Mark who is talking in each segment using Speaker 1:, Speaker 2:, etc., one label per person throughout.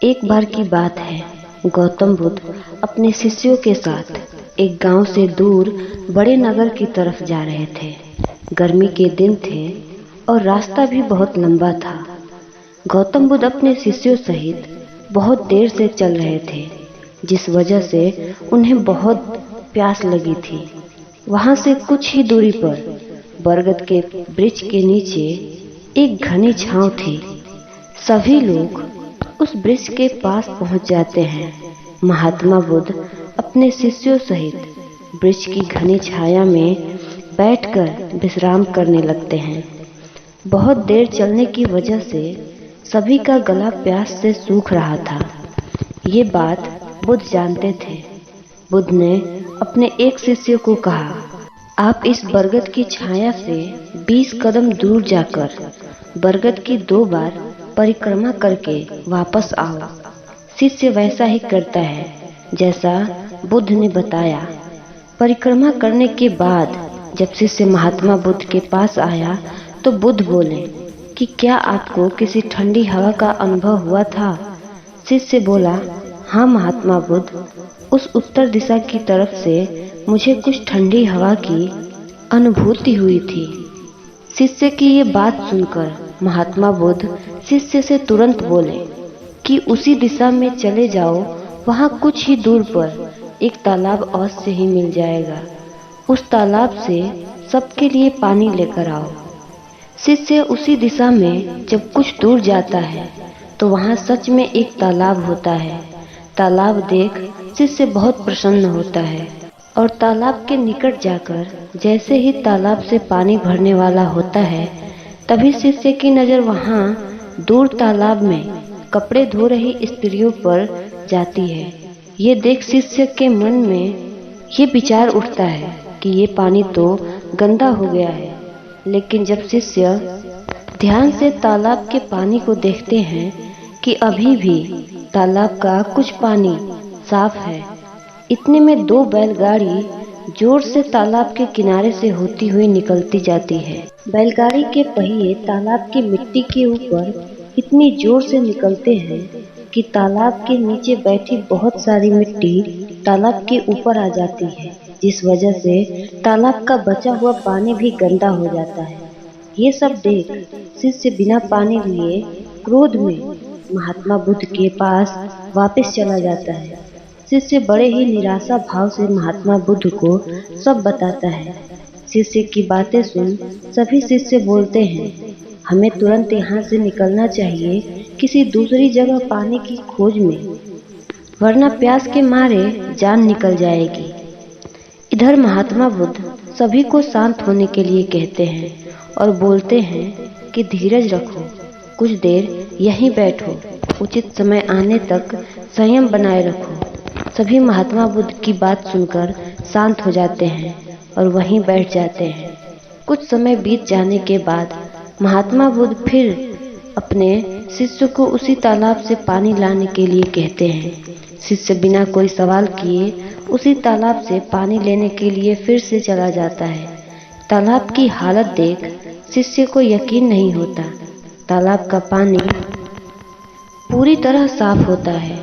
Speaker 1: एक बार की बात है। गौतम बुद्ध अपने शिष्यों के साथ एक गांव से दूर बड़े नगर की तरफ जा रहे थे। गर्मी के दिन थे और रास्ता भी बहुत लंबा था। गौतम बुद्ध अपने शिष्यों सहित बहुत देर से चल रहे थे, जिस वजह से उन्हें बहुत प्यास लगी थी। वहां से कुछ ही दूरी पर बरगद के वृक्ष के नीचे एक घनी छांव थी। सभी लोग उस वृक्ष के पास पहुंच जाते हैं। महात्मा बुद्ध अपने शिष्यों सहित वृक्ष की घनी छाया में बैठकर विश्राम करने लगते हैं। बहुत देर चलने की वजह से सभी का गला प्यास से सूख रहा था। ये बात बुद्ध जानते थे। बुद्ध ने अपने एक शिष्य को कहा, आप इस बरगद की छाया से 20 कदम दूर जाकर बरगद की 2 बार परिक्रमा करके वापस आओ। शिष्य वैसा ही करता है जैसा बुद्ध ने बताया। परिक्रमा करने के बाद जब शिष्य महात्मा बुद्ध के पास आया तो बुद्ध बोले कि क्या आपको किसी ठंडी हवा का अनुभव हुआ था? शिष्य बोला, हाँ महात्मा बुद्ध, उस उत्तर दिशा की तरफ से मुझे कुछ ठंडी हवा की अनुभूति हुई थी। शिष्य की ये बात सुनकर महात्मा बुद्ध शिष्य से तुरंत बोले कि उसी दिशा में चले जाओ, वहाँ कुछ ही दूर पर एक तालाब अवश्य ही मिल जाएगा। उस तालाब से सबके लिए पानी लेकर आओ। शिष्य उसी दिशा में जब कुछ दूर जाता है तो वहाँ सच में एक तालाब होता है। तालाब देख शिष्य बहुत प्रसन्न होता है और तालाब के निकट जाकर जैसे ही तालाब से पानी भरने वाला होता है, तभी शिष्य की नज़र वहाँ दूर तालाब में कपड़े धो रही स्त्रियों पर जाती है। ये देख शिष्य के मन में ये विचार उठता है कि ये पानी तो गंदा हो गया है। लेकिन जब शिष्य ध्यान से तालाब के पानी को देखते हैं कि अभी भी तालाब का कुछ पानी साफ है, इतने में 2 बैलगाड़ी जोर से तालाब के किनारे से होती हुई निकलती जाती है। बैलगाड़ी के पहिए तालाब की मिट्टी के ऊपर इतनी जोर से निकलते हैं कि तालाब के नीचे बैठी बहुत सारी मिट्टी तालाब के ऊपर आ जाती है, जिस वजह से तालाब का बचा हुआ पानी भी गंदा हो जाता है। ये सब देख शिष्य बिना पानी लिए क्रोध में महात्मा बुद्ध के पास वापस चला जाता है। शिष्य बड़े ही निराशा भाव से महात्मा बुद्ध को सब बताता है। शिष्य की बातें सुन सभी शिष्य बोलते हैं, हमें तुरंत यहाँ से निकलना चाहिए, किसी दूसरी जगह पानी की खोज में, वरना प्यास के मारे जान निकल जाएगी। इधर महात्मा बुद्ध सभी को शांत होने के लिए कहते हैं और बोलते हैं कि धीरज रखो, कुछ देर यहीं बैठो, उचित समय आने तक संयम बनाए रखो। सभी महात्मा बुद्ध की बात सुनकर शांत हो जाते हैं और वहीं बैठ जाते हैं। कुछ समय बीत जाने के बाद महात्मा बुद्ध फिर अपने शिष्य को उसी तालाब से पानी लाने के लिए कहते हैं। शिष्य बिना कोई सवाल किए उसी तालाब से पानी लेने के लिए फिर से चला जाता है। तालाब की हालत देख शिष्य को यकीन नहीं होता। तालाब का पानी पूरी तरह साफ होता है।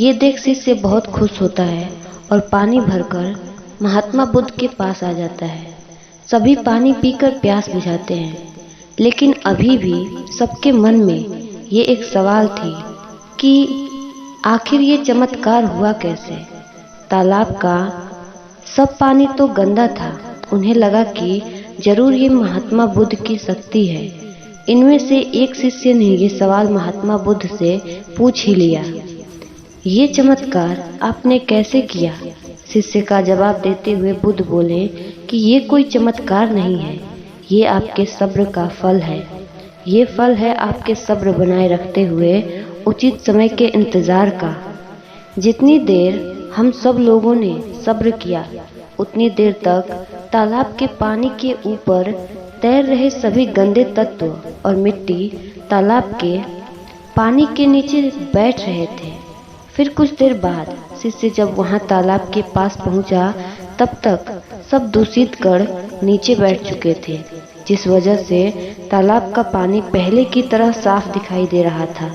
Speaker 1: ये देख शिष्य बहुत खुश होता है और पानी भरकर महात्मा बुद्ध के पास आ जाता है। सभी पानी पीकर प्यास बुझाते हैं, लेकिन अभी भी सबके मन में ये एक सवाल थी कि आखिर ये चमत्कार हुआ कैसे। तालाब का सब पानी तो गंदा था। उन्हें लगा कि जरूर ये महात्मा बुद्ध की शक्ति है। इनमें से एक शिष्य ने ये सवाल महात्मा बुद्ध से पूछ ही लिया, ये चमत्कार आपने कैसे किया? शिष्य का जवाब देते हुए बुद्ध बोले कि ये कोई चमत्कार नहीं है, ये आपके सब्र का फल है। ये फल है आपके सब्र बनाए रखते हुए उचित समय के इंतजार का। जितनी देर हम सब लोगों ने सब्र किया, उतनी देर तक तालाब के पानी के ऊपर तैर रहे सभी गंदे तत्व और मिट्टी तालाब के पानी के नीचे बैठ रहे थे। फिर कुछ देर बाद शिष्य जब वहां तालाब के पास पहुंचा, तब तक सब दूषित कण नीचे बैठ चुके थे, जिस वजह से तालाब का पानी पहले की तरह साफ दिखाई दे रहा था।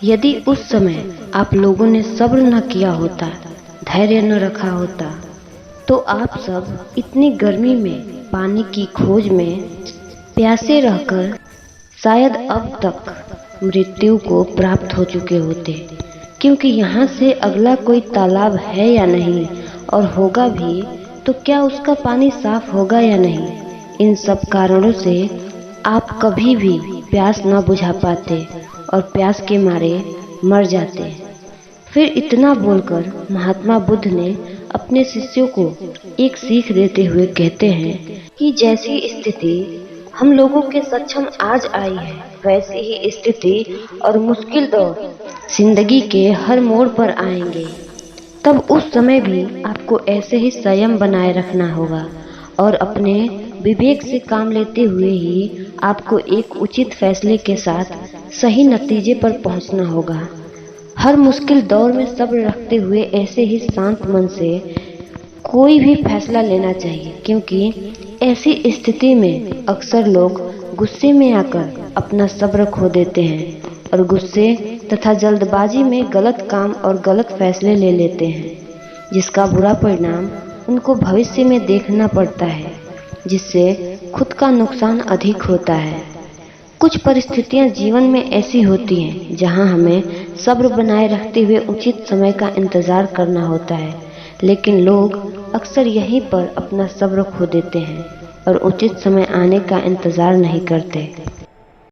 Speaker 1: यदि उस समय आप लोगों ने सब्र न किया होता, धैर्य न रखा होता, तो आप सब इतनी गर्मी में पानी की खोज में प्यासे रहकर शायद अब तक मृत्यु को प्राप्त हो चुके होते। क्योंकि यहाँ से अगला कोई तालाब है या नहीं, और होगा भी तो क्या उसका पानी साफ होगा या नहीं, इन सब कारणों से आप कभी भी प्यास न बुझा पाते और प्यास के मारे मर जाते। फिर इतना बोलकर महात्मा बुद्ध ने अपने शिष्यों को एक सीख देते हुए कहते हैं कि जैसी स्थिति हम लोगों के सक्षम आज आई है, वैसी ही स्थिति और मुश्किल दौर जिंदगी के हर मोड़ पर आएंगे। तब उस समय भी आपको ऐसे ही संयम बनाए रखना होगा और अपने विवेक से काम लेते हुए ही आपको एक उचित फैसले के साथ सही नतीजे पर पहुंचना होगा। हर मुश्किल दौर में सब्र रखते हुए ऐसे ही शांत मन से कोई भी फैसला लेना चाहिए, क्योंकि ऐसी स्थिति में अक्सर लोग गुस्से में आकर अपना सब्र खो देते हैं और गुस्से तथा जल्दबाजी में गलत काम और गलत फैसले ले लेते हैं, जिसका बुरा परिणाम उनको भविष्य में देखना पड़ता है, जिससे खुद का नुकसान अधिक होता है। कुछ परिस्थितियां जीवन में ऐसी होती हैं जहां हमें सब्र बनाए रखते हुए उचित समय का इंतजार करना होता है, लेकिन लोग अक्सर यहीं पर अपना सब्र खो देते हैं और उचित समय आने का इंतजार नहीं करते।